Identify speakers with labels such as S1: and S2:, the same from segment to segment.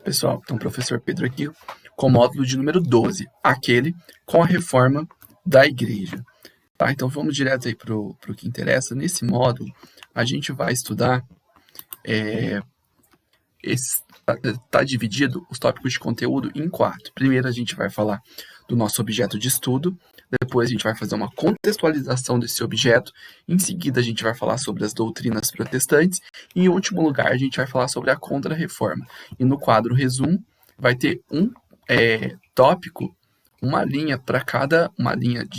S1: Pessoal, então, professor Pedro aqui com o módulo de número 12, aquele com a reforma da igreja. Tá? Então, vamos direto aí para o que interessa. Nesse módulo, a gente vai estudar, tá dividido os tópicos de conteúdo em 4. Primeiro, a gente vai falar do nosso objeto de estudo, depois a gente vai fazer uma contextualização desse objeto, em seguida a gente vai falar sobre as doutrinas protestantes, e em último lugar a gente vai falar sobre a Contra-Reforma. E no quadro resumo, vai ter um tópico, uma linha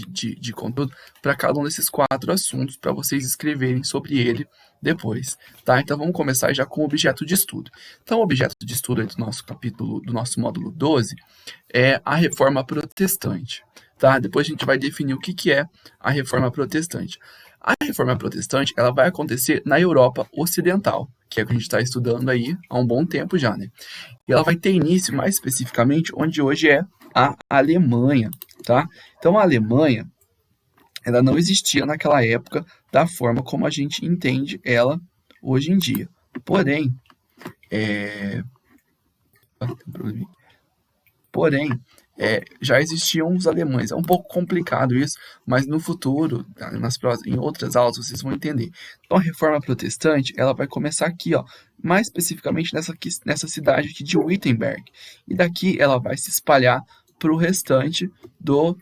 S1: de conteúdo para cada um desses 4 assuntos, para vocês escreverem sobre ele depois, tá? Então vamos começar já com o objeto de estudo. Então o objeto de estudo aí do nosso capítulo, do nosso módulo 12, é a Reforma Protestante, tá? Depois a gente vai definir o que é a Reforma Protestante. A Reforma Protestante, ela vai acontecer na Europa Ocidental, que é o que a gente está estudando aí há um bom tempo já, né? E ela vai ter início, mais especificamente, onde hoje é a Alemanha, tá? Então a Alemanha, ela não existia naquela época da forma como a gente entende ela hoje em dia. Porém, já existiam os alemães. É um pouco complicado isso, mas no futuro, em outras aulas, vocês vão entender. Então, a Reforma Protestante, ela vai começar aqui, ó, mais especificamente nessa cidade aqui de Wittenberg. E daqui ela vai se espalhar para o restante do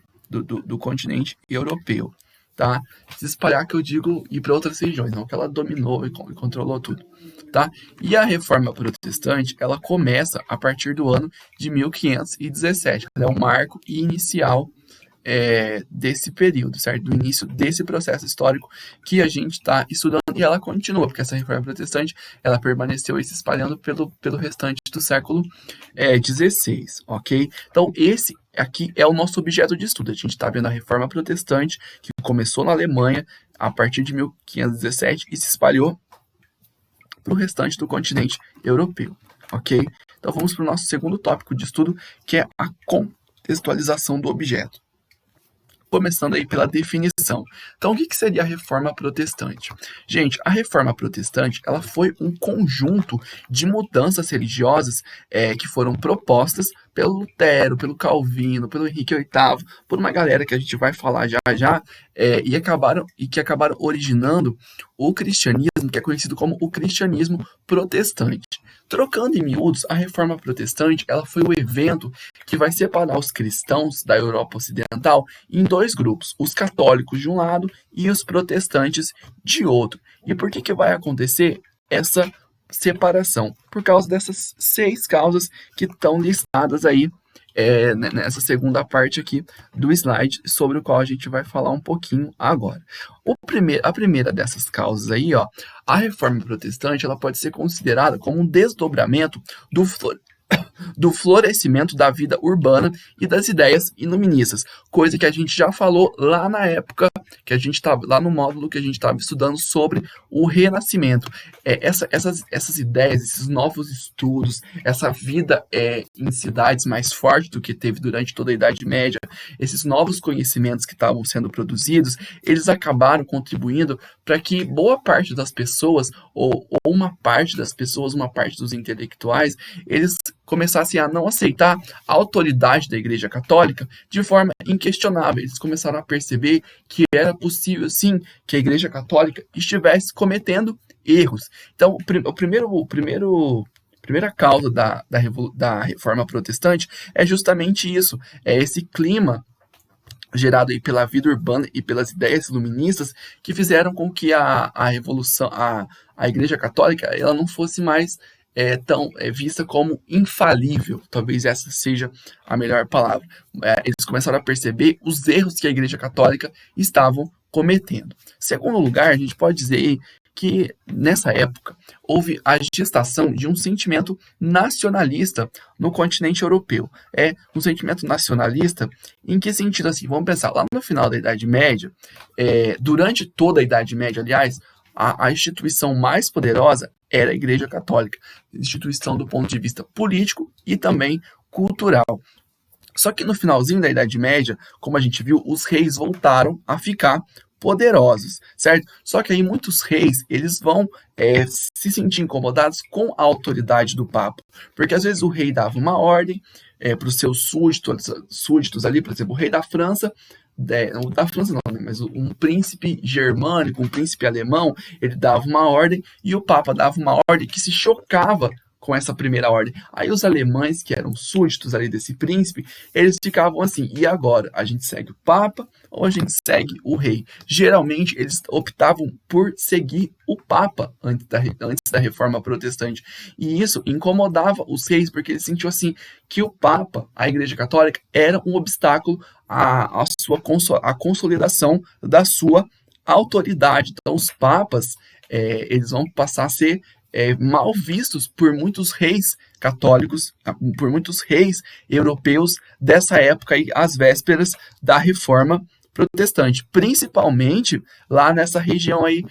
S1: continente europeu, tá? Se espalhar, que eu digo, ir para outras regiões, não que ela dominou e controlou tudo, tá? E a Reforma Protestante, ela começa a partir do ano de 1517. Ela é o marco inicial desse período, certo? Do início desse processo histórico que a gente está estudando, e ela continua, porque essa Reforma Protestante, ela permaneceu aí se espalhando pelo restante do século XVI, ok? Então, esse aqui é o nosso objeto de estudo. A gente está vendo a Reforma Protestante, que começou na Alemanha a partir de 1517 e se espalhou para o restante do continente europeu, ok? Então, vamos para o nosso segundo tópico de estudo, que é a contextualização do objeto. Começando aí pela definição. Então, o que seria a Reforma Protestante? Gente, a Reforma Protestante, ela foi um conjunto de mudanças religiosas que foram propostas pelo Lutero, pelo Calvino, pelo Henrique VIII, por uma galera que a gente vai falar já, e que acabaram originando o cristianismo, que é conhecido como o cristianismo protestante. Trocando em miúdos, a Reforma Protestante, ela foi o evento que vai separar os cristãos da Europa Ocidental em 2 grupos, os católicos de um lado e os protestantes de outro. E por que vai acontecer essa separação? Por causa dessas 6 causas que estão listadas aí nessa segunda parte aqui do slide, sobre o qual a gente vai falar um pouquinho agora. A primeira dessas causas aí, ó, a Reforma Protestante, ela pode ser considerada como um desdobramento do florescimento da vida urbana e das ideias iluministas, coisa que a gente já falou lá na época, que a gente estava lá no módulo que a gente estava estudando sobre o Renascimento. Essas ideias, esses novos estudos, essa vida em cidades mais forte do que teve durante toda a Idade Média, esses novos conhecimentos que estavam sendo produzidos, eles acabaram contribuindo para que boa parte das pessoas, ou uma parte das pessoas, uma parte dos intelectuais, eles começassem a não aceitar a autoridade da Igreja Católica de forma inquestionável. Eles começaram a perceber que era possível, sim, que a Igreja Católica estivesse cometendo erros. Então, primeira causa da Reforma Protestante é justamente isso, é esse clima gerado aí pela vida urbana e pelas ideias iluministas que fizeram com que a Igreja Católica ela não fosse mais tão vista como infalível. Talvez essa seja a melhor palavra. Eles começaram a perceber os erros que a Igreja Católica estavam cometendo. Segundo lugar, a gente pode dizer que nessa época houve a gestação de um sentimento nacionalista no continente europeu. Um sentimento nacionalista em que sentido? Assim, vamos pensar, lá no final da Idade Média, durante toda a Idade Média, aliás, a instituição mais poderosa era a Igreja Católica, instituição do ponto de vista político e também cultural. Só que no finalzinho da Idade Média, como a gente viu, os reis voltaram a ficar poderosos, certo? Só que aí muitos reis, eles vão se sentir incomodados com a autoridade do Papa, porque às vezes o rei dava uma ordem para os seus súditos ali, por exemplo, o rei da França, não da França não, né, mas um príncipe germânico, um príncipe alemão, ele dava uma ordem e o Papa dava uma ordem que se chocava com essa primeira ordem. Aí os alemães, que eram súditos ali desse príncipe, eles ficavam assim, e agora? A gente segue o Papa ou a gente segue o rei? Geralmente, eles optavam por seguir o Papa antes da Reforma Protestante. E isso incomodava os reis, porque eles sentiam assim, que o Papa, a Igreja Católica, era um obstáculo à consolidação da sua autoridade. Então, os papas, eles vão passar a ser mal vistos por muitos reis católicos, por muitos reis europeus dessa época, aí, às vésperas da Reforma Protestante, principalmente lá nessa região aí,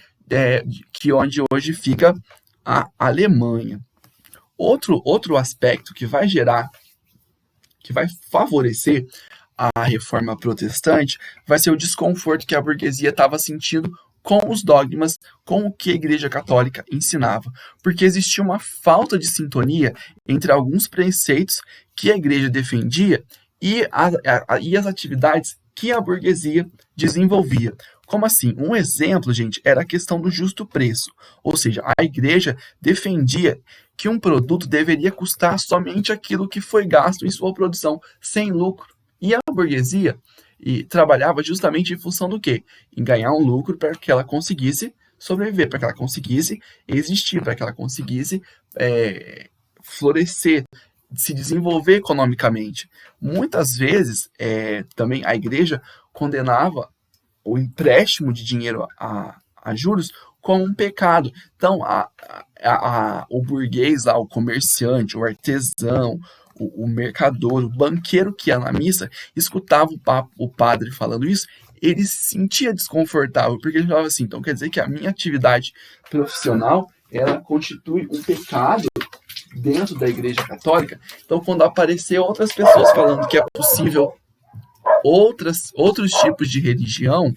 S1: onde hoje fica a Alemanha. Outro aspecto que vai favorecer a Reforma Protestante vai ser o desconforto que a burguesia estava sentindo com os dogmas, com o que a Igreja Católica ensinava, porque existia uma falta de sintonia entre alguns preceitos que a Igreja defendia e as atividades que a burguesia desenvolvia. Como assim? Um exemplo, gente, era a questão do justo preço, ou seja, a Igreja defendia que um produto deveria custar somente aquilo que foi gasto em sua produção, sem lucro. E a burguesia trabalhava justamente em função do quê? Em ganhar um lucro para que ela conseguisse sobreviver, para que ela conseguisse existir, para que ela conseguisse florescer, se desenvolver economicamente. Muitas vezes, também a igreja condenava o empréstimo de dinheiro a juros como um pecado. Então, o burguês, o comerciante, o artesão, o mercador, o banqueiro que ia na missa, escutava o padre falando isso, ele se sentia desconfortável, porque ele falava assim, então quer dizer que a minha atividade profissional, ela constitui um pecado dentro da Igreja Católica? Então, quando aparecer outras pessoas falando que é possível outros tipos de religião,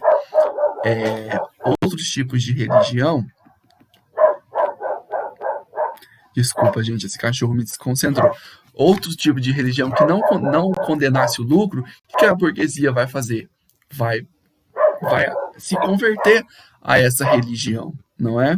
S1: desculpa, gente, esse cachorro me desconcentrou. Outro tipo de religião que não condenasse o lucro, o que a burguesia vai fazer? Vai se converter a essa religião, não é?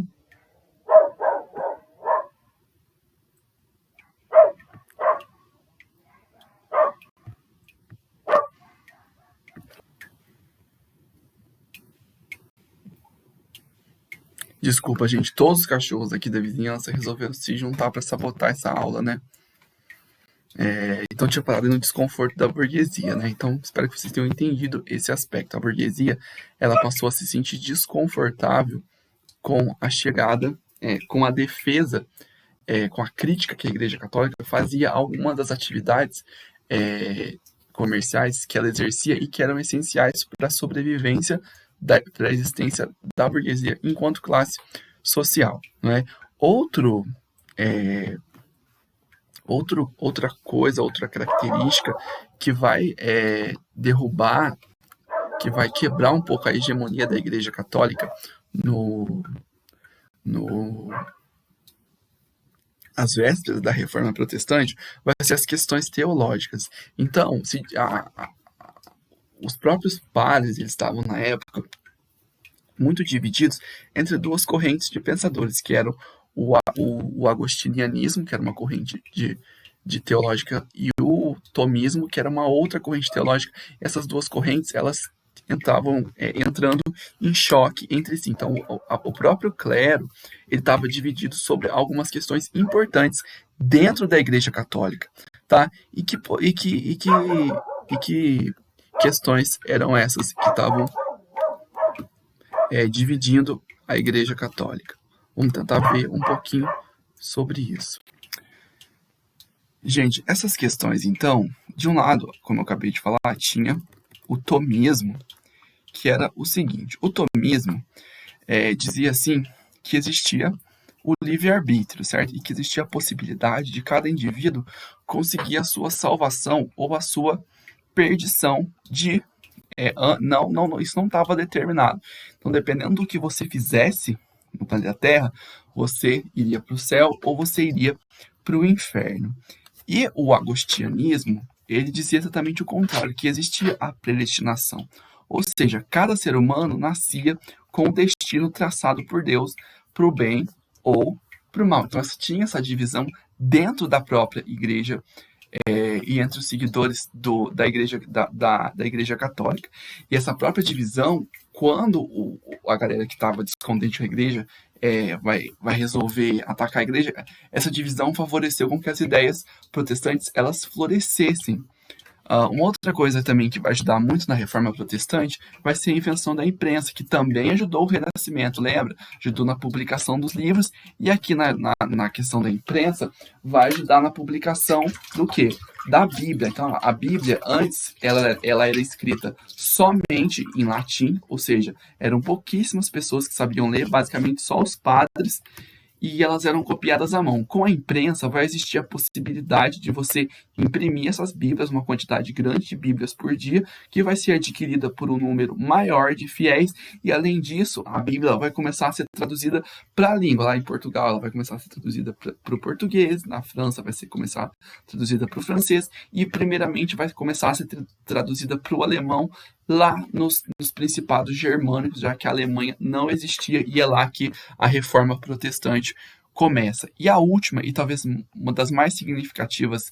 S1: Desculpa, gente, todos os cachorros aqui da vizinhança resolveram se juntar para sabotar essa aula, né? Então tinha parado no desconforto da burguesia, né? Então espero que vocês tenham entendido esse aspecto. A burguesia, ela passou a se sentir desconfortável com a chegada, com a defesa, com a crítica que a Igreja Católica fazia a algumas das atividades comerciais que ela exercia e que eram essenciais para a sobrevivência para a existência da burguesia enquanto classe social, né? Outra característica que vai derrubar, que vai quebrar um pouco a hegemonia da Igreja Católica às vésperas da Reforma Protestante, vai ser as questões teológicas. Então, os próprios padres, eles estavam na época muito divididos entre duas correntes de pensadores, que eram o agostinianismo, que era uma corrente de teológica, e o tomismo, que era uma outra corrente teológica. Essas duas correntes, elas estavam entrando em choque entre si. Então, o próprio clero, ele estava dividido sobre algumas questões importantes dentro da Igreja Católica, tá? E que questões eram essas que estavam dividindo a Igreja Católica? Vamos tentar ver um pouquinho sobre isso. Gente, essas questões, então, de um lado, como eu acabei de falar, tinha o tomismo, que era o seguinte: o tomismo dizia assim que existia o livre-arbítrio, certo? E que existia a possibilidade de cada indivíduo conseguir a sua salvação ou a sua perdição de Isso não estava determinado. Então, dependendo do que você fizesse no planeta Terra, você iria para o céu ou você iria para o inferno. E o agostianismo, ele dizia exatamente o contrário, que existia a predestinação. Ou seja, cada ser humano nascia com o destino traçado por Deus para o bem ou para o mal. Então, tinha essa divisão dentro da própria igreja e entre os seguidores da igreja católica. E essa própria divisão, quando a galera que estava descontente com a igreja vai resolver atacar a igreja, essa divisão favoreceu com que as ideias protestantes elas florescessem. Uma outra coisa também que vai ajudar muito na reforma protestante vai ser a invenção da imprensa, que também ajudou o Renascimento, lembra? Ajudou na publicação dos livros, e aqui na questão da imprensa, vai ajudar na publicação do quê? Da Bíblia. Então, a Bíblia, antes, ela era escrita somente em latim, ou seja, eram pouquíssimas pessoas que sabiam ler, basicamente só os padres, e elas eram copiadas à mão. Com a imprensa, vai existir a possibilidade de você imprimir essas Bíblias, uma quantidade grande de Bíblias por dia, que vai ser adquirida por um número maior de fiéis, e além disso, a Bíblia vai começar a ser traduzida para a língua. Lá em Portugal, ela vai começar a ser traduzida para o português, na França vai ser começar traduzida para o francês, e primeiramente vai começar a ser traduzida para o alemão, lá nos principados germânicos, já que a Alemanha não existia, e é lá que a reforma protestante começa. E a última, e talvez uma das mais significativas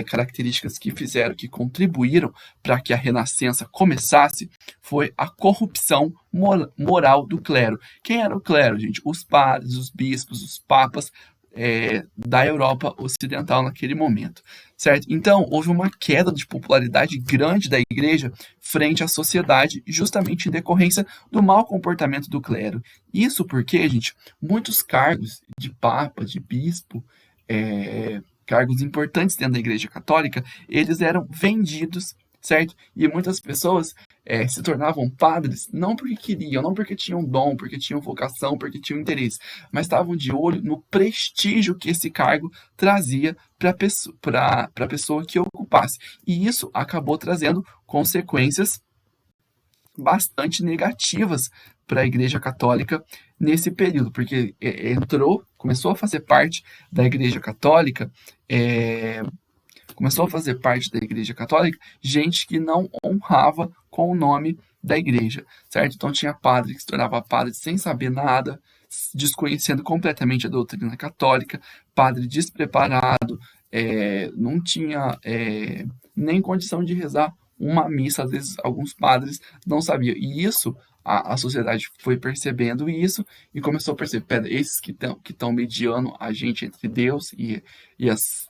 S1: características que contribuíram para que a Renascença começasse, foi a corrupção moral do clero. Quem era o clero, gente? Os padres, os bispos, os papas, da Europa Ocidental naquele momento, certo? Então, houve uma queda de popularidade grande da igreja frente à sociedade, justamente em decorrência do mau comportamento do clero. Isso porque, gente, muitos cargos de papa, de bispo, cargos importantes dentro da igreja católica, eles eram vendidos, certo? E muitas pessoas se tornavam padres não porque queriam, não porque tinham dom, porque tinham vocação, porque tinham interesse, mas estavam de olho no prestígio que esse cargo trazia para a pessoa que ocupasse. E isso acabou trazendo consequências bastante negativas para a Igreja Católica nesse período, porque começou a fazer parte da Igreja Católica gente que não honrava com o nome da igreja, certo? Então tinha padre que se tornava padre sem saber nada, desconhecendo completamente a doutrina católica, padre despreparado, não tinha nem condição de rezar uma missa, às vezes alguns padres não sabiam. E isso, a sociedade foi percebendo isso e começou a perceber, pera, esses que estão mediando a gente entre Deus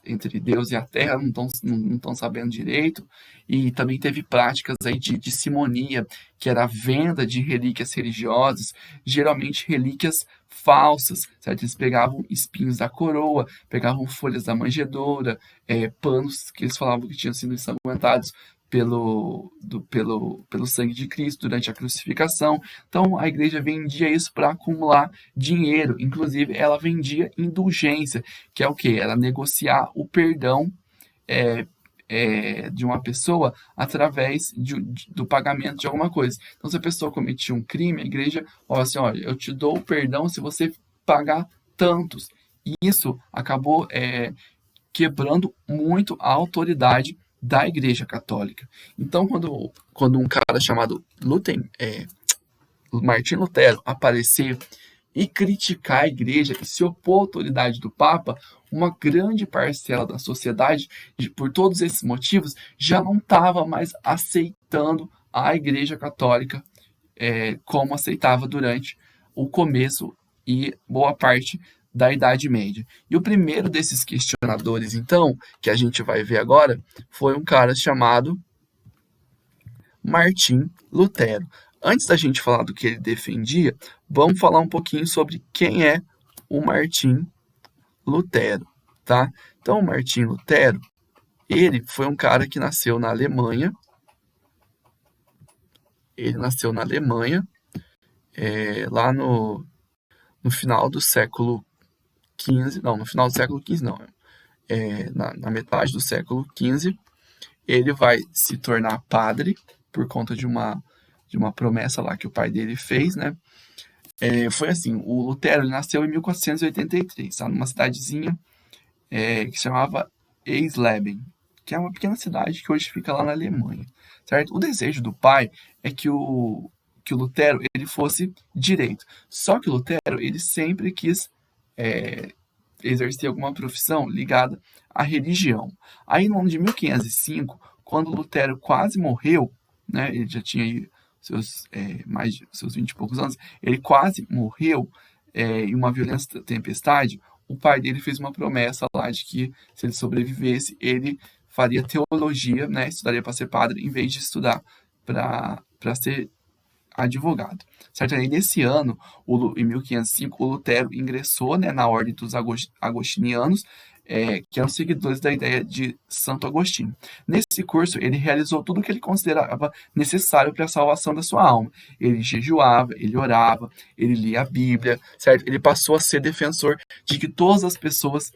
S1: entre Deus e a terra não estão sabendo direito. E também teve práticas aí de simonia, que era a venda de relíquias religiosas, geralmente relíquias falsas, certo? Eles pegavam espinhos da coroa, pegavam folhas da manjedoura, panos que eles falavam que tinham sido ensanguentados pelo sangue de Cristo durante a crucificação. Então a igreja vendia isso para acumular dinheiro. Inclusive, ela vendia indulgência, que é o quê? Era negociar o perdão de uma pessoa através do pagamento de alguma coisa. Então, se a pessoa cometia um crime, a igreja falava assim: olha, eu te dou o perdão se você pagar tantos. E isso acabou quebrando muito a autoridade da Igreja Católica. Então, quando um cara chamado Martim Lutero aparecer e criticar a igreja e se opor à autoridade do Papa, uma grande parcela da sociedade, por todos esses motivos, já não estava mais aceitando a Igreja Católica como aceitava durante o começo e boa parte da Idade Média. E o primeiro desses questionadores, então, que a gente vai ver agora, foi um cara chamado Martim Lutero. Antes da gente falar do que ele defendia, vamos falar um pouquinho sobre quem é o Martim Lutero, tá? Então, o Martim Lutero, ele foi um cara que nasceu na Alemanha. Ele nasceu na Alemanha, lá no final do século XV, não, no final do século XV não, na metade do século XV, ele vai se tornar padre, por conta de uma promessa lá que o pai dele fez, né? Foi assim, o Lutero ele nasceu em 1483, tá? Numa cidadezinha que se chamava Eisleben, que é uma pequena cidade que hoje fica lá na Alemanha, certo? O desejo do pai é que o Lutero ele fosse direito. Só que o Lutero ele sempre quis exercer alguma profissão ligada à religião. Aí no ano de 1505, quando Lutero quase morreu, né, ele já tinha aí mais de seus 20 e poucos anos, ele quase morreu em uma violenta tempestade. O pai dele fez uma promessa lá de que, se ele sobrevivesse, ele faria teologia, né, estudaria para ser padre, em vez de estudar para ser advogado. Certo? Aí, nesse ano, em 1505, o Lutero ingressou, né, na ordem dos agostinianos, que eram seguidores da ideia de Santo Agostinho. Nesse curso, ele realizou tudo o que ele considerava necessário para a salvação da sua alma. Ele jejuava, ele orava, ele lia a Bíblia, certo? Ele passou a ser defensor de que todas as pessoas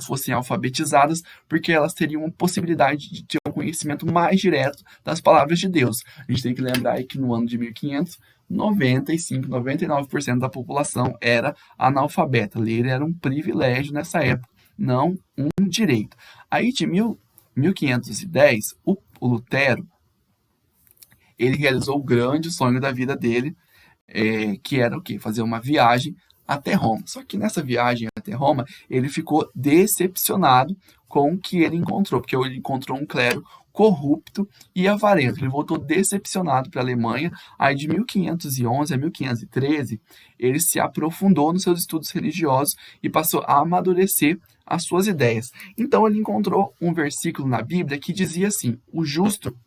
S1: fossem alfabetizadas, porque elas teriam a possibilidade de ter um conhecimento mais direto das palavras de Deus. A gente tem que lembrar aí que no ano de 1500, 95, 99% da população era analfabeta. Ler era um privilégio nessa época, não um direito. Aí de 1510, o Lutero ele realizou o grande sonho da vida dele, que era o quê? Fazer uma viagem até Roma. Só que nessa viagem até Roma, ele ficou decepcionado com o que ele encontrou, porque ele encontrou um clero corrupto e avarento. Ele voltou decepcionado para a Alemanha. Aí de 1511 a 1513, ele se aprofundou nos seus estudos religiosos e passou a amadurecer as suas ideias. Então ele encontrou um versículo na Bíblia que dizia assim: o justo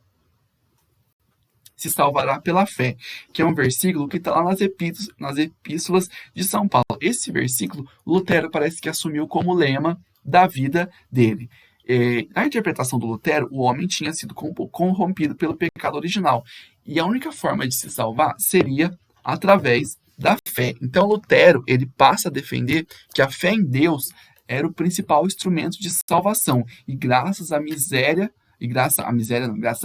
S1: se salvará pela fé, que é um versículo que está lá nas epístolas de São Paulo. Esse versículo, Lutero parece que assumiu como lema da vida dele. Na interpretação do Lutero, o homem tinha sido corrompido pelo pecado original, e a única forma de se salvar seria através da fé. Então Lutero ele passa a defender que a fé em Deus era o principal instrumento de salvação, e graças à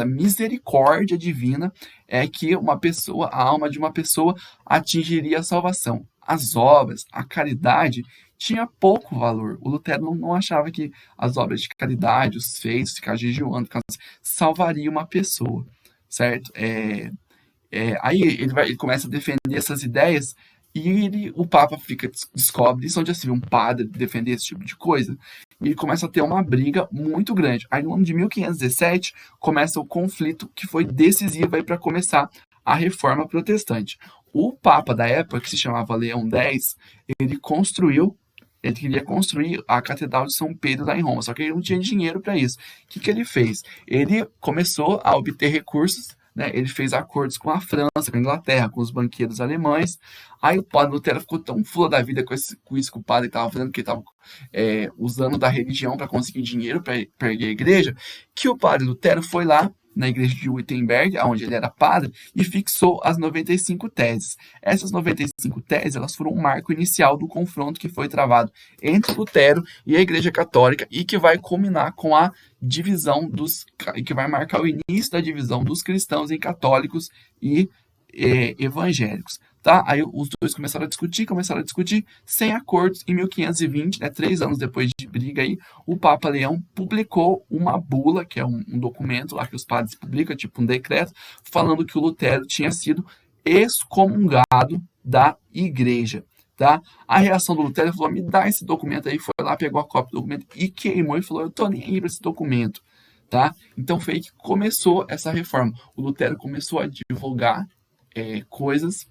S1: misericórdia divina é que a alma de uma pessoa atingiria a salvação. As obras, a caridade tinha pouco valor. O Lutero não achava que as obras de caridade, os feitos, ficar jejuando, salvaria uma pessoa, certo? Aí ele começa a defender essas ideias e o Papa descobre isso, onde assim, um padre defender esse tipo de coisa, e ele começa a ter uma briga muito grande. Aí no ano de 1517 começa o conflito que foi decisivo para começar a Reforma Protestante. O Papa da época, que se chamava Leão X, ele queria construir a Catedral de São Pedro lá em Roma, só que ele não tinha dinheiro para isso. O que ele fez? Ele começou a obter recursos, né? Ele fez acordos com a França, com a Inglaterra, com os banqueiros alemães. Aí o padre Lutero ficou tão fulo da vida com isso que o padre estava fazendo, que ele estava usando da religião para conseguir dinheiro para erguer a igreja, que o padre Lutero foi lá na igreja de Wittenberg, onde ele era padre, e fixou as 95 teses. Essas 95 teses elas foram um marco inicial do confronto que foi travado entre Lutero e a Igreja Católica e que vai culminar com a divisão que vai marcar o início da divisão dos cristãos em católicos e evangélicos. Tá? Aí os dois começaram a discutir, sem acordos. Em 1520, né, 3 anos depois de briga, aí, o Papa Leão publicou uma bula, que é um documento lá que os padres publicam, tipo um decreto, falando que o Lutero tinha sido excomungado da igreja. Tá? A reação do Lutero falou: me dá esse documento aí. Foi lá, pegou a cópia do documento e queimou e falou: eu tô nem aí para esse documento. Tá? Então foi aí que começou essa reforma. O Lutero começou a divulgar coisas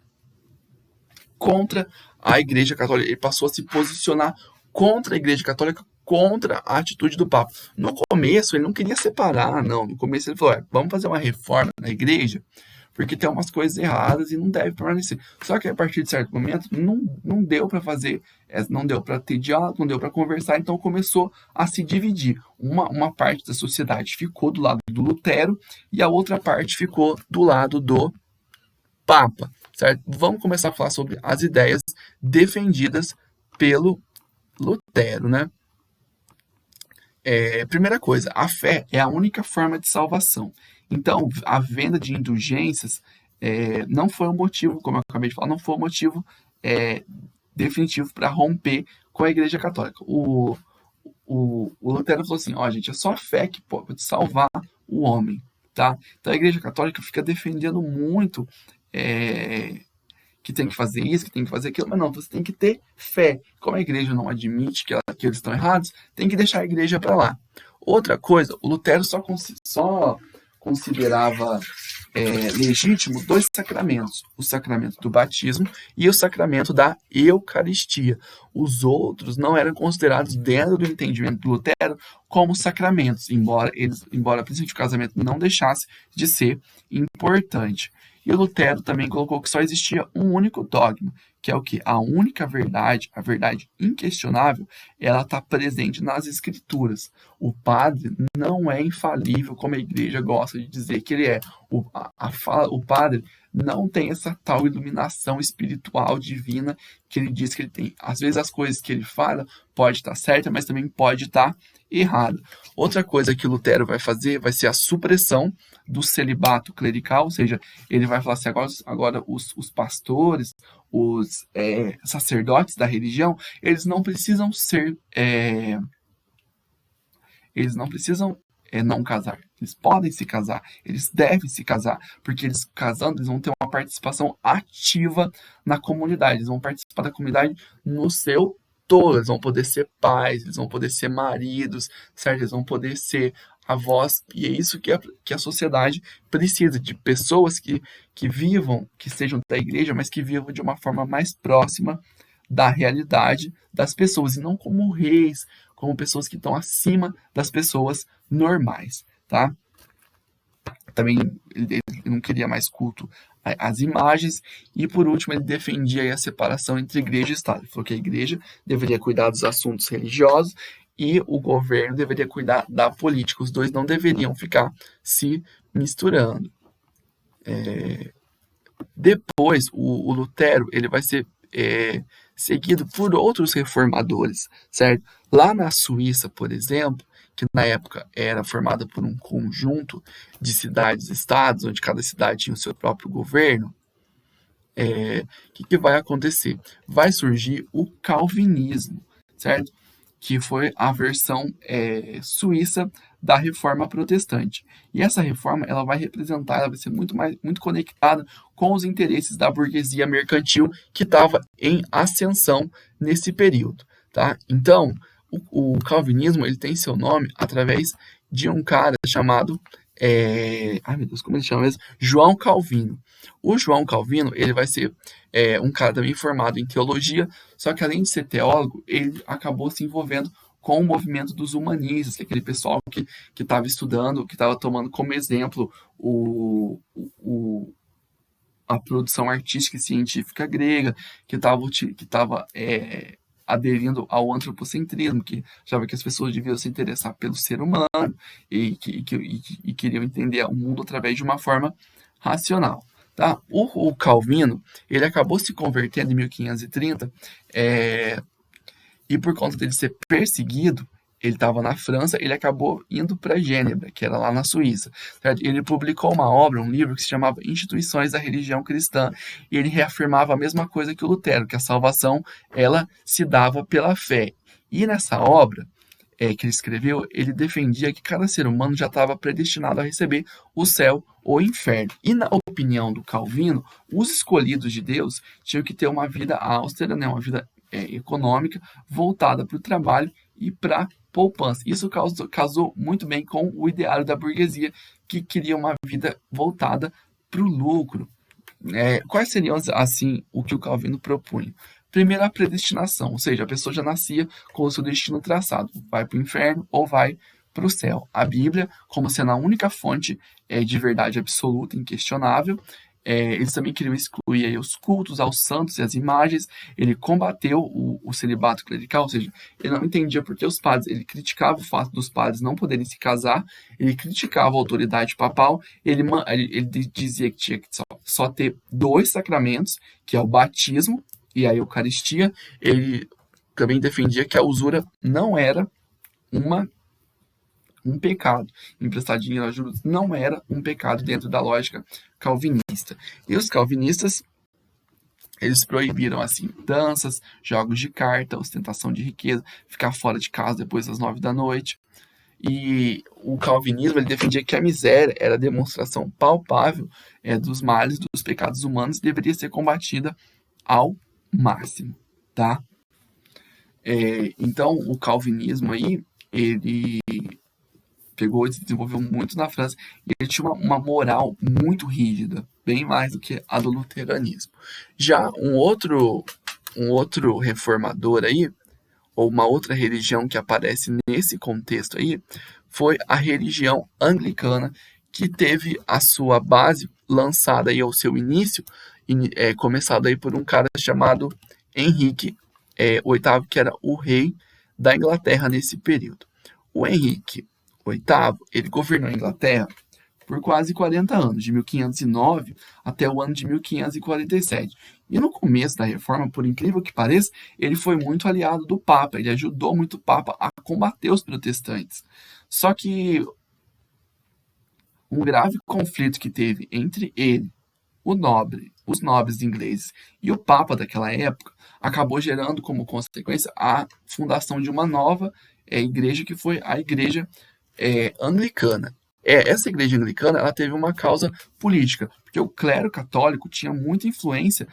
S1: contra a Igreja Católica. Ele passou a se posicionar contra a Igreja Católica, contra a atitude do Papa. No começo, ele não queria separar, não. No começo, ele falou: vamos fazer uma reforma na Igreja, porque tem umas coisas erradas e não deve permanecer. Só que a partir de certo momento, não deu para fazer, não deu para ter diálogo, não deu para conversar, então começou a se dividir. Uma parte da sociedade ficou do lado do Lutero e a outra parte ficou do lado do Papa, certo? Vamos começar a falar sobre as ideias defendidas pelo Lutero, né? Primeira coisa, a fé é a única forma de salvação. Então, a venda de indulgências não foi um motivo, como eu acabei de falar, não foi um motivo é, definitivo para romper com a Igreja Católica. O Lutero falou assim, ó, gente, é só a fé que pode salvar o homem, tá? Então a Igreja Católica fica defendendo muito é, que tem que fazer isso, que tem que fazer aquilo, mas não, você tem que ter fé. Como a igreja não admite que eles estão errados, tem que deixar a igreja para lá. Outra coisa, o Lutero só considerava legítimo dois sacramentos, o sacramento do batismo e o sacramento da Eucaristia. Os outros não eram considerados, dentro do entendimento do Lutero, como sacramentos, embora a princípio de casamento não deixasse de ser importante. E o Lutero também colocou que só existia um único dogma, que é o que? A única verdade, a verdade inquestionável, ela está presente nas Escrituras. O padre não é infalível, como a igreja gosta de dizer que ele é. O padre não tem essa tal iluminação espiritual divina que ele diz que ele tem. Às vezes as coisas que ele fala pode estar certa, mas também pode estar errada. Outra coisa que Lutero vai fazer vai ser a supressão do celibato clerical, ou seja, ele vai falar assim, agora os pastores, os sacerdotes da religião, eles não precisam não casar. Eles podem se casar, eles devem se casar, porque eles casando, eles vão ter uma participação ativa na comunidade, eles vão participar da comunidade no seu todo, eles vão poder ser pais, eles vão poder ser maridos, certo? Eles vão poder ser avós, e é isso que a sociedade precisa, de pessoas que vivam, que sejam da igreja, mas que vivam de uma forma mais próxima da realidade das pessoas, e não como reis, como pessoas que estão acima das pessoas normais, tá? Também ele não queria mais culto às imagens, e por último ele defendia aí a separação entre igreja e Estado. Ele falou que a igreja deveria cuidar dos assuntos religiosos e o governo deveria cuidar da política. Os dois não deveriam ficar se misturando. Depois, o Lutero ele vai ser seguido por outros reformadores, certo? Lá na Suíça, por exemplo, que na época era formada por um conjunto de cidades-estados, onde cada cidade tinha o seu próprio governo, que vai acontecer? Vai surgir o calvinismo, certo? Que foi a versão suíça da reforma protestante. E essa reforma ela vai ser muito conectada com os interesses da burguesia mercantil que estava em ascensão nesse período, tá? Então, o calvinismo ele tem seu nome através de um cara chamado ai meu Deus, como ele chama mesmo? João Calvino. O João Calvino ele vai ser um cara também formado em teologia, só que além de ser teólogo, ele acabou se envolvendo com o movimento dos humanistas, que é aquele pessoal que estava estudando, que estava tomando como exemplo a produção artística e científica grega, que estava aderindo ao antropocentrismo, que achava que as pessoas deviam se interessar pelo ser humano e queriam entender o mundo através de uma forma racional. Tá? O Calvino ele acabou se convertendo em 1530 e por conta dele ser perseguido, ele estava na França, ele acabou indo para Gênebra, que era lá na Suíça. Certo? Ele publicou uma obra, um livro que se chamava Instituições da Religião Cristã, e ele reafirmava a mesma coisa que o Lutero, que a salvação ela se dava pela fé. E nessa obra que ele escreveu, ele defendia que cada ser humano já estava predestinado a receber o céu ou o inferno. E na opinião do Calvino, os escolhidos de Deus tinham que ter uma vida austera, né, uma vida econômica voltada para o trabalho e para poupança. Isso casou muito bem com o ideário da burguesia, que queria uma vida voltada para o lucro. Quais seriam, assim, o que o Calvino propunha? Primeiro, a predestinação, ou seja, a pessoa já nascia com o seu destino traçado, vai para o inferno ou vai para o céu. A Bíblia, como sendo a única fonte de verdade absoluta, inquestionável. Eles também queriam excluir aí os cultos aos santos e às imagens. Ele combateu o celibato clerical, ou seja, ele não entendia porque os padres, ele criticava o fato dos padres não poderem se casar, ele criticava a autoridade papal, ele dizia que tinha que só ter dois sacramentos, que é o batismo e a Eucaristia. Ele também defendia que a usura não era uma um pecado. Emprestar dinheiro a juros não era um pecado dentro da lógica calvinista. E os calvinistas, eles proibiram, assim, danças, jogos de carta, ostentação de riqueza, ficar fora de casa depois das 9 da noite. E o calvinismo, ele defendia que a miséria era a demonstração palpável dos males, dos pecados humanos, e deveria ser combatida ao máximo, tá? Então, o calvinismo aí, ele pegou e se desenvolveu muito na França, e ele tinha uma moral muito rígida, bem mais do que a do luteranismo. Já um outro reformador aí, ou uma outra religião que aparece nesse contexto aí, foi a religião anglicana, que teve a sua base lançada aí ao seu início, começado aí por um cara chamado Henrique VIII, que era o rei da Inglaterra nesse período. O Henrique VIII, ele governou a Inglaterra por quase 40 anos, de 1509 até o ano de 1547. E no começo da reforma, por incrível que pareça, ele foi muito aliado do Papa, ele ajudou muito o Papa a combater os protestantes. Só que um grave conflito que teve entre ele, os nobres ingleses e o Papa daquela época, acabou gerando como consequência a fundação de uma nova igreja, que foi a Igreja Anglicana. Essa igreja anglicana, ela teve uma causa política, porque o clero católico tinha muita influência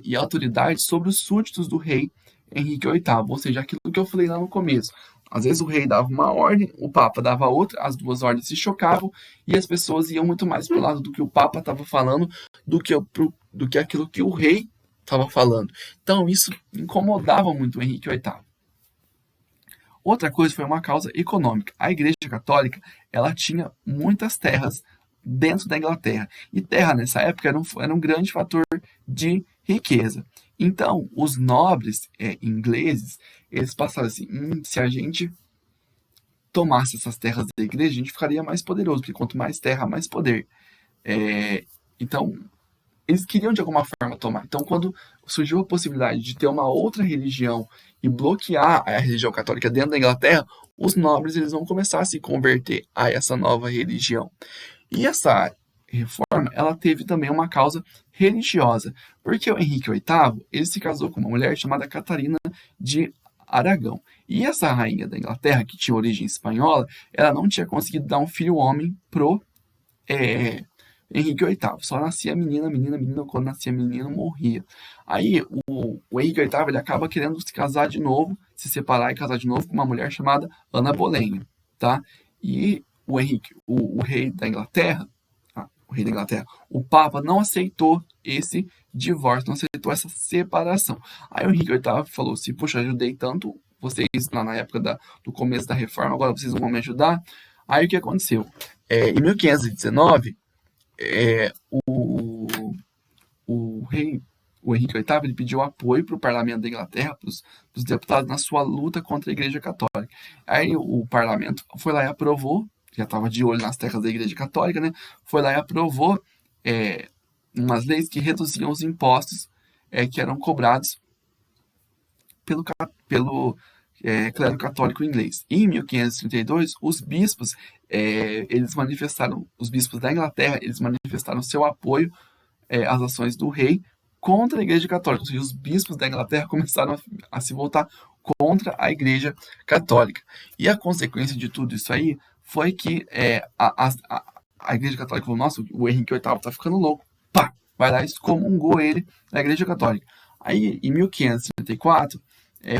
S1: e autoridade sobre os súditos do rei Henrique VIII, ou seja, aquilo que eu falei lá no começo. Às vezes o rei dava uma ordem, o papa dava outra, as duas ordens se chocavam e as pessoas iam muito mais para o lado do que o papa estava falando do que aquilo que o rei estava falando. Então isso incomodava muito o Henrique VIII. Outra coisa foi uma causa econômica. A Igreja Católica, ela tinha muitas terras dentro da Inglaterra. E terra nessa época era um grande fator de riqueza. Então, os nobres ingleses, eles passaram assim, se a gente tomasse essas terras da igreja, a gente ficaria mais poderoso, porque quanto mais terra, mais poder. Então, eles queriam de alguma forma tomar. Então, quando surgiu a possibilidade de ter uma outra religião e bloquear a religião católica dentro da Inglaterra, os nobres eles vão começar a se converter a essa nova religião. E essa reforma, ela teve também uma causa religiosa, porque o Henrique VIII, ele se casou com uma mulher chamada Catarina de Aragão. E essa rainha da Inglaterra, que tinha origem espanhola, ela não tinha conseguido dar um filho homem pro Henrique VIII. Só nascia menina, quando nascia menino, morria. Aí o Henrique VIII ele acaba querendo se casar de novo, se separar e casar de novo com uma mulher chamada Ana Boleyn, tá? E o rei da Inglaterra, o Papa não aceitou esse divórcio, não aceitou essa separação. Aí o Henrique VIII falou assim, poxa, ajudei tanto vocês lá na época do começo da reforma, agora vocês não vão me ajudar? Aí o que aconteceu? Em 1519, o Henrique VIII ele pediu apoio para o parlamento da Inglaterra, para os deputados, na sua luta contra a Igreja Católica. Aí o parlamento foi lá e aprovou, já estava de olho nas terras da Igreja Católica, né? Foi lá e aprovou umas leis que reduziam os impostos que eram cobrados pelo clero católico inglês. E em 1532, os bispos os bispos da Inglaterra, eles manifestaram seu apoio às ações do rei contra a Igreja Católica. Ou seja, os bispos da Inglaterra começaram a se voltar contra a Igreja Católica. E a consequência de tudo isso aí foi que a Igreja Católica falou, nossa, o Henrique VIII tá ficando louco. Pá! Vai lá e excomungou ele da Igreja Católica. Aí, em 1534,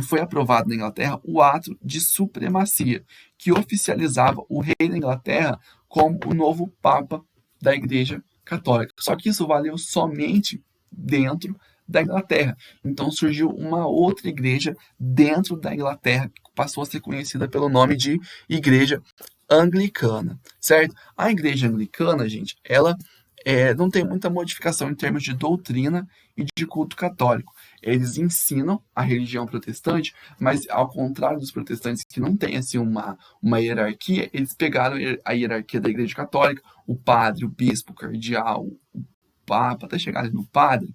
S1: foi aprovado na Inglaterra o ato de supremacia, que oficializava o rei da Inglaterra como o novo Papa da Igreja Católica. Só que isso valeu somente dentro da Inglaterra. Então surgiu uma outra igreja dentro da Inglaterra, que passou a ser conhecida pelo nome de Igreja Anglicana, certo? A Igreja Anglicana, gente, ela não tem muita modificação em termos de doutrina e de culto católico. Eles ensinam a religião protestante, mas ao contrário dos protestantes que não têm assim, uma hierarquia, eles pegaram a hierarquia da Igreja Católica, o padre, o bispo, o cardeal, o papa, até chegar no padre,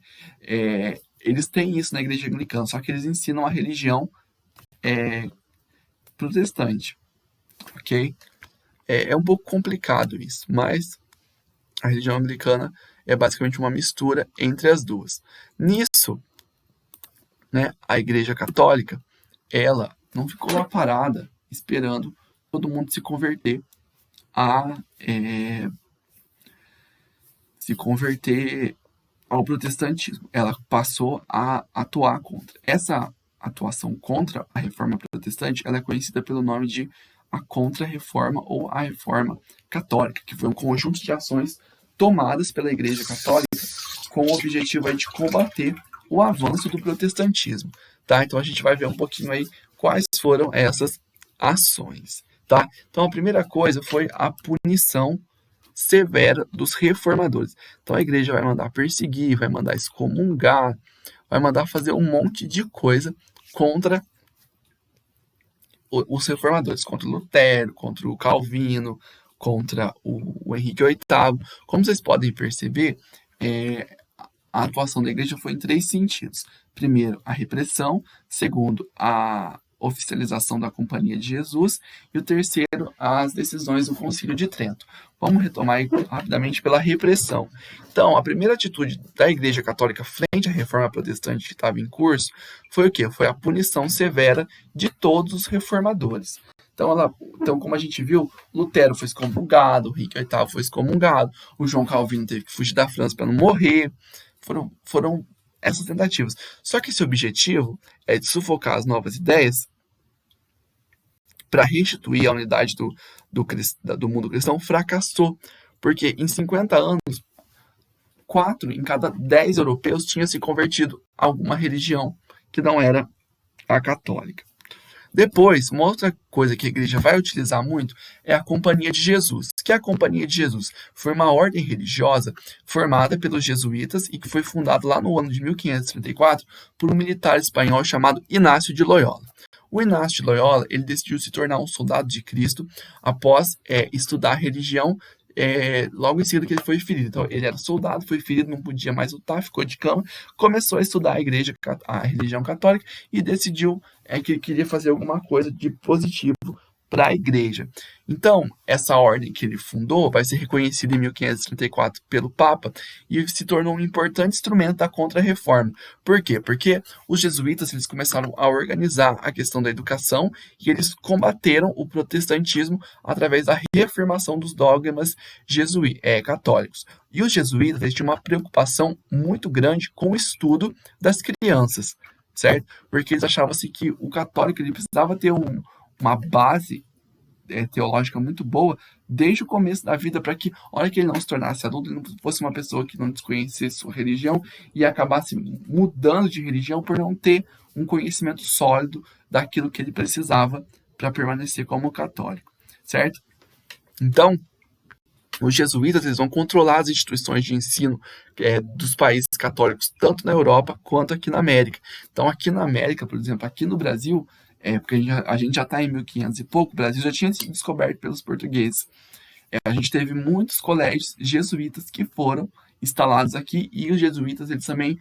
S1: eles têm isso na Igreja Anglicana, só que eles ensinam a religião protestante, ok? É um pouco complicado isso, mas a religião anglicana é basicamente uma mistura entre as duas. Nisso, né, a Igreja Católica, ela não ficou lá parada esperando todo mundo a é, se converter ao protestantismo. Ela passou a atuar contra. Essa atuação contra a reforma protestante, ela é conhecida pelo nome de a Contra-Reforma ou a Reforma Católica, que foi um conjunto de ações tomadas pela Igreja Católica com o objetivo aí de combater o avanço do protestantismo, tá? Então a gente vai ver um pouquinho aí quais foram essas ações, tá? Então a primeira coisa foi a punição severa dos reformadores. Então a igreja vai mandar perseguir, vai mandar excomungar, vai mandar fazer um monte de coisa contra os reformadores, contra o Lutero, contra o Calvino, contra o Henrique VIII. Como vocês podem perceber, a atuação da igreja foi em três sentidos. Primeiro, a repressão. Segundo, a oficialização da Companhia de Jesus. E o terceiro, as decisões do Concílio de Trento. Vamos retomar aí rapidamente pela repressão. Então, a primeira atitude da Igreja Católica frente à reforma protestante que estava em curso foi o quê? Foi a punição severa de todos os reformadores. Então, como a gente viu, Lutero foi excomungado, o Henrique VIII foi excomungado, o João Calvino teve que fugir da França para não morrer. Foram essas tentativas. Só que esse objetivo é de sufocar as novas ideias para restituir a unidade do mundo cristão fracassou. Porque em 50 anos, 4 em cada 10 europeus tinham se convertido a alguma religião que não era a católica. Depois, uma outra coisa que a igreja vai utilizar muito é a Companhia de Jesus. Que é a Companhia de Jesus? Foi uma ordem religiosa formada pelos jesuítas e que foi fundada lá no ano de 1534 por um militar espanhol chamado Inácio de Loyola. O Inácio de Loyola, ele decidiu se tornar um soldado de Cristo após estudar a religião logo em seguida que ele foi ferido. Então, ele era soldado, foi ferido, não podia mais lutar, ficou de cama, começou a estudar a religião católica e decidiu que ele queria fazer alguma coisa de positivo para a igreja. Então, essa ordem que ele fundou vai ser reconhecida em 1534 pelo Papa e se tornou um importante instrumento da Contra-Reforma. Por quê? Porque os jesuítas eles começaram a organizar a questão da educação e eles combateram o protestantismo através da reafirmação dos dogmas católicos. E os jesuítas eles tinham uma preocupação muito grande com o estudo das crianças, certo? Porque eles achavam assim, que o católico ele precisava ter uma base teológica muito boa desde o começo da vida, para que, a hora que ele não se tornasse adulto, ele não fosse uma pessoa que não desconhecesse sua religião e acabasse mudando de religião por não ter um conhecimento sólido daquilo que ele precisava para permanecer como católico, certo? Então, os jesuítas eles vão controlar as instituições de ensino dos países católicos, tanto na Europa quanto aqui na América. Então, aqui na América, por exemplo, aqui no Brasil, porque a gente já está em 1500 e pouco, o Brasil já tinha sido descoberto pelos portugueses. A gente teve muitos colégios jesuítas que foram instalados aqui, e os jesuítas eles também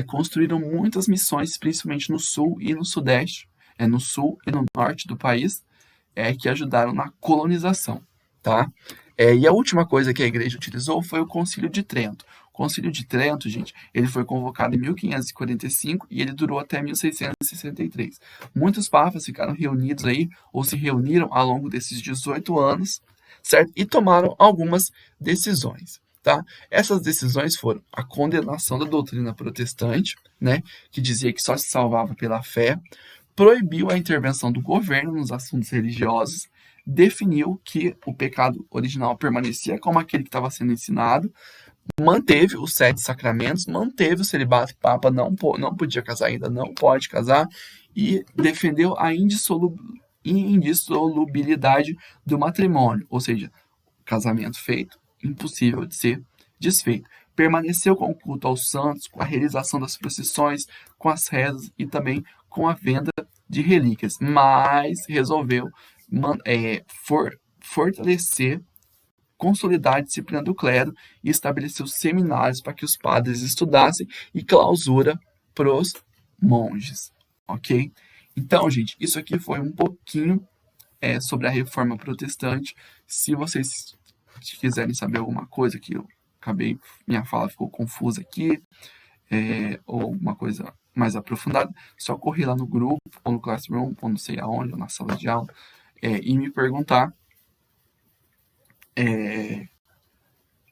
S1: construíram muitas missões, principalmente no sul e no sudeste, no sul e no norte do país, que ajudaram na colonização, tá? E a última coisa que a igreja utilizou foi o Concílio de Trento. O Concílio de Trento, gente, ele foi convocado em 1545 e ele durou até 1663. Muitos papas ficaram reunidos aí, ou se reuniram ao longo desses 18 anos, certo? E tomaram algumas decisões, tá? Essas decisões foram a condenação da doutrina protestante, né, que dizia que só se salvava pela fé, proibiu a intervenção do governo nos assuntos religiosos, definiu que o pecado original permanecia como aquele que estava sendo ensinado, manteve os 7 sacramentos, manteve o celibato, o Papa não podia casar ainda, não pode casar, e defendeu a indissolubilidade do matrimônio, ou seja, casamento feito, impossível de ser desfeito. Permaneceu com o culto aos santos, com a realização das procissões, com as rezas e também com a venda de relíquias, mas resolveu fortalecer, consolidar a disciplina do clero e estabeleceu seminários para que os padres estudassem e clausura para os monges, ok? Então, gente, isso aqui foi um pouquinho sobre a Reforma Protestante. Se vocês quiserem saber alguma coisa que eu acabei, minha fala ficou confusa aqui, ou uma coisa mais aprofundada, só correr lá no grupo, ou no Classroom, ou não sei aonde, ou na sala de aula, e me perguntar,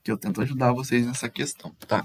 S1: que eu tento ajudar vocês nessa questão, tá?